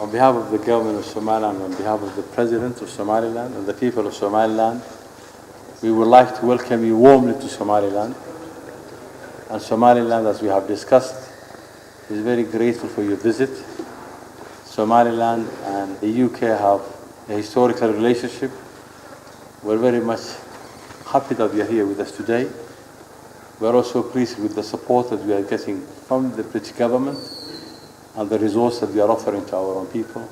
On behalf of the government of Somaliland, on behalf of the President of Somaliland and the people of Somaliland, we would like to welcome you warmly to Somaliland. And Somaliland, as we have discussed, is very grateful for your visit. Somaliland and the UK have a historical relationship. We're very much happy that you are here with us today. We're also pleased with the support that we are getting from the British government and the resource that we are offering to our own people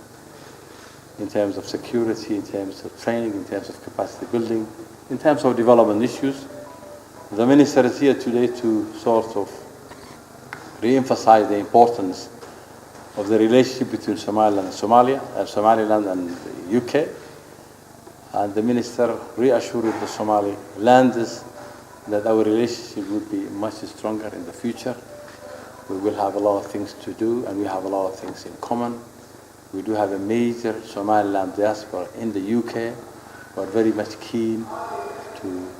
in terms of security, in terms of training, in terms of capacity building, in terms of development issues. The Minister is here today to sort of re-emphasize the importance of the relationship between Somaliland and Somaliland and the UK. And the Minister reassured the Somalilanders that our relationship would be much stronger in the future. We will have a lot of things to do, and we have a lot of things in common. We do have a major Somaliland diaspora in the UK. We're very much keen to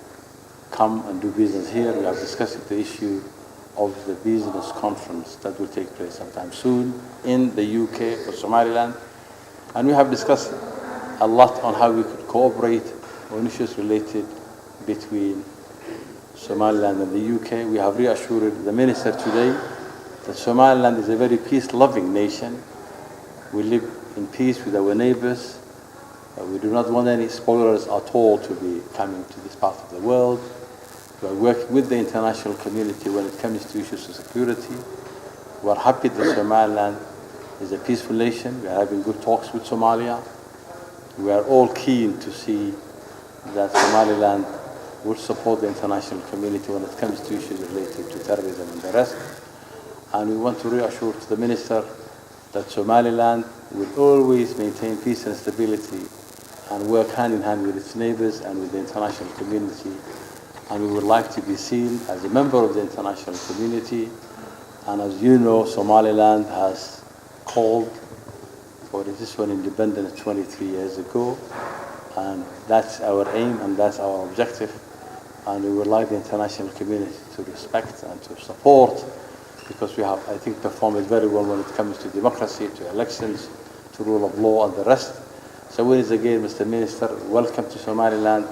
come and do business here. We have discussed the issue of the business conference that will take place sometime soon in the UK for Somaliland. And we have discussed a lot on how we could cooperate on issues related between Somaliland and the UK. We have reassured the Minister today that Somaliland is a very peace-loving nation. We live in peace with our neighbors. We do not want any spoilers at all to be coming to this part of the world. We are working with the international community when it comes to issues of security. We are happy that Somaliland is a peaceful nation. We are having good talks with Somalia. We are all keen to see that Somaliland will support the international community when it comes to issues related to terrorism and the rest. And we want to reassure to the Minister that Somaliland will always maintain peace and stability and work hand in hand with its neighbors and with the international community. And we would like to be seen as a member of the international community. And as you know, Somaliland has called for its own independence 23 years ago. And that's our aim and that's our objective. And we would like the international community to respect and to support, because we have, I think, performed very well when it comes to democracy, to elections, to rule of law and the rest. So once again, Mr. Minister, welcome to Somaliland,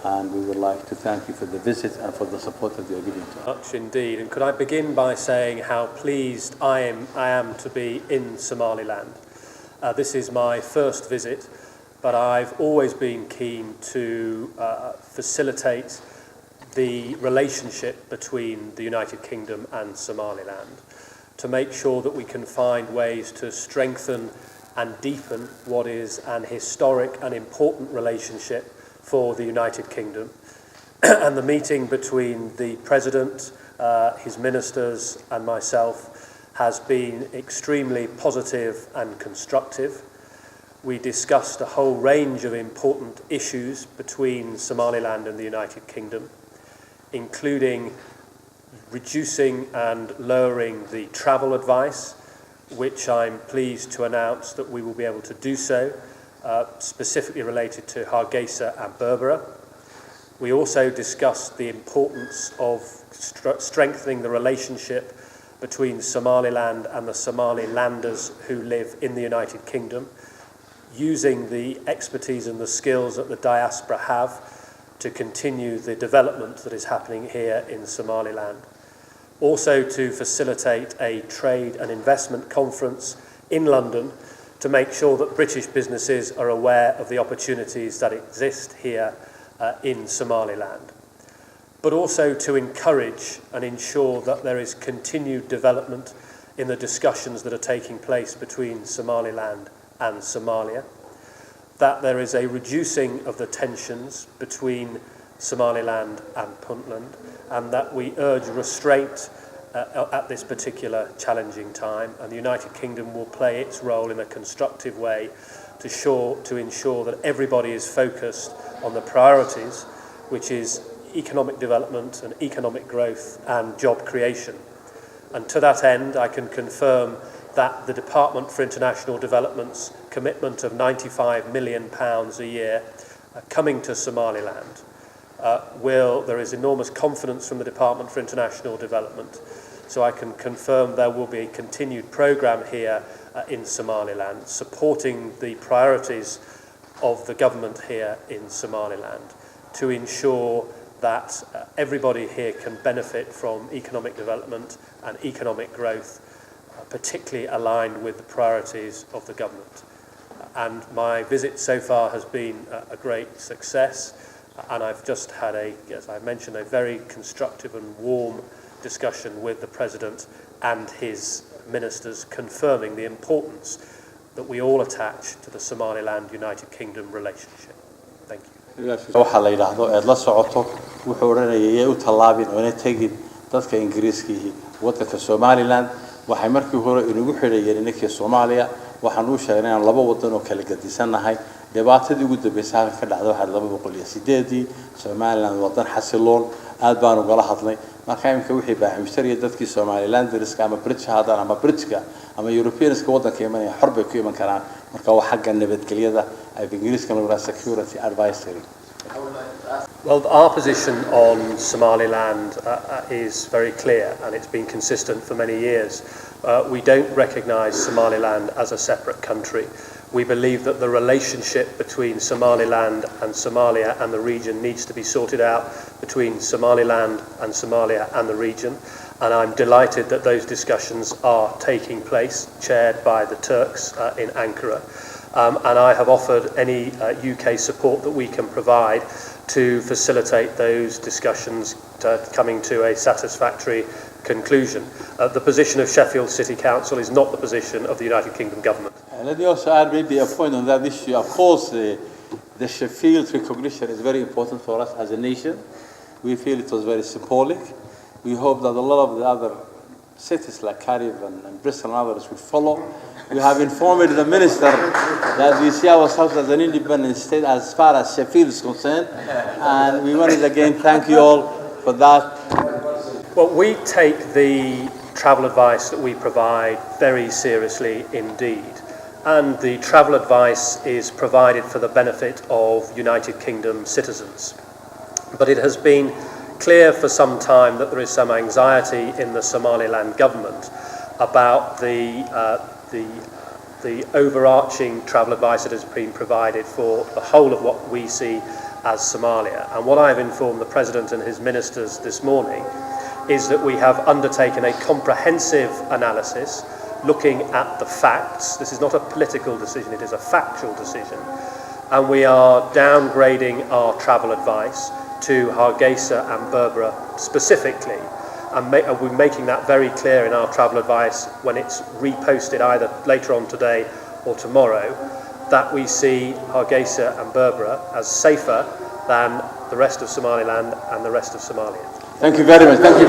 and we would like to thank you for the visit and for the support that you are giving to us. Much indeed. And could I begin by saying how pleased I am to be in Somaliland. This is my first visit, but I've always been keen to facilitate the relationship between the United Kingdom and Somaliland, to make sure that we can find ways to strengthen and deepen what is an historic and important relationship for the United Kingdom. And the meeting between the President, his ministers and myself has been extremely positive and constructive. We discussed a whole range of important issues between Somaliland and the United Kingdom, including reducing and lowering the travel advice, which I'm pleased to announce that we will be able to do so, specifically related to Hargeysa and Berbera. We also discussed the importance of strengthening the relationship between Somaliland and the Somalilanders who live in the United Kingdom, using the expertise and the skills that the diaspora have to continue the development that is happening here in Somaliland. Also to facilitate a trade and investment conference in London to make sure that British businesses are aware of the opportunities that exist here in Somaliland. But also to encourage and ensure that there is continued development in the discussions that are taking place between Somaliland and Somalia, that there is a reducing of the tensions between Somaliland and Puntland, and that we urge restraint at this particular challenging time, and the United Kingdom will play its role in a constructive way to ensure that everybody is focused on the priorities, which is economic development and economic growth and job creation. And to that end, I can confirm that the Department for International Development's commitment of £95 million a year coming to Somaliland there is enormous confidence from the Department for International Development. So I can confirm there will be a continued programme here in Somaliland, supporting the priorities of the government here in Somaliland to ensure that everybody here can benefit from economic development and economic growth, particularly aligned with the priorities of the government. And my visit so far has been a great success, and I've just had as I mentioned, a very constructive and warm discussion with the President and his ministers, confirming the importance that we all attach to the Somaliland-United Kingdom relationship. Thank you. waxaa la yiraahdo aad la socoto wuxuu oranayay u talaabin oo inay tagin dadka Ingiriiska waddanka Somaliland waxay markii hore inagu xidhayeen inakii Soomaaliya waxaan u sheegnay in laba waddan oo kala gadisanahay dhibaatadii ugu dambeysay ka dhacday waxa 208 Somaliland waddan xasiloon aad baan uga hadlay marka imka wixii baa mushtariya dadkii Somaliland dariska ama British hadan ama Britishka ama Europeanska waddanka imanaya xorbe ku iman karaan marka waxa xagga nabadgelyada ay Ingiriiska lagu security advisory. Well, our position on Somaliland is very clear, and it's been consistent for many years. We don't recognise Somaliland as a separate country. We believe that the relationship between Somaliland and Somalia and the region needs to be sorted out between Somaliland and Somalia and the region, and I'm delighted that those discussions are taking place, chaired by the Turks in Ankara. And I have offered any UK support that we can provide to facilitate those discussions coming to a satisfactory conclusion. The position of Sheffield City Council is not the position of the United Kingdom government. Let me also add maybe a point on that issue. Of course, the Sheffield recognition is very important for us as a nation. We feel it was very symbolic. We hope that a lot of the other cities like Cardiff and Bristol and others will follow. We have informed the minister that we see ourselves as an independent state as far as Sheffield is concerned, and we want to again thank you all for that. Well, we take the travel advice that we provide very seriously indeed, and the travel advice is provided for the benefit of United Kingdom citizens. But it has been clear for some time that there is some anxiety in the Somaliland government about the overarching travel advice that has been provided for the whole of what we see as Somalia. And what I have informed the President and his ministers this morning is that we have undertaken a comprehensive analysis looking at the facts. This is not a political decision, it is a factual decision. And we are downgrading our travel advice to Hargeysa and Berbera specifically. And we're making that very clear in our travel advice when it's reposted either later on today or tomorrow, that we see Hargeysa and Berbera as safer than the rest of Somaliland and the rest of Somalia. Thank you very much. Thank you very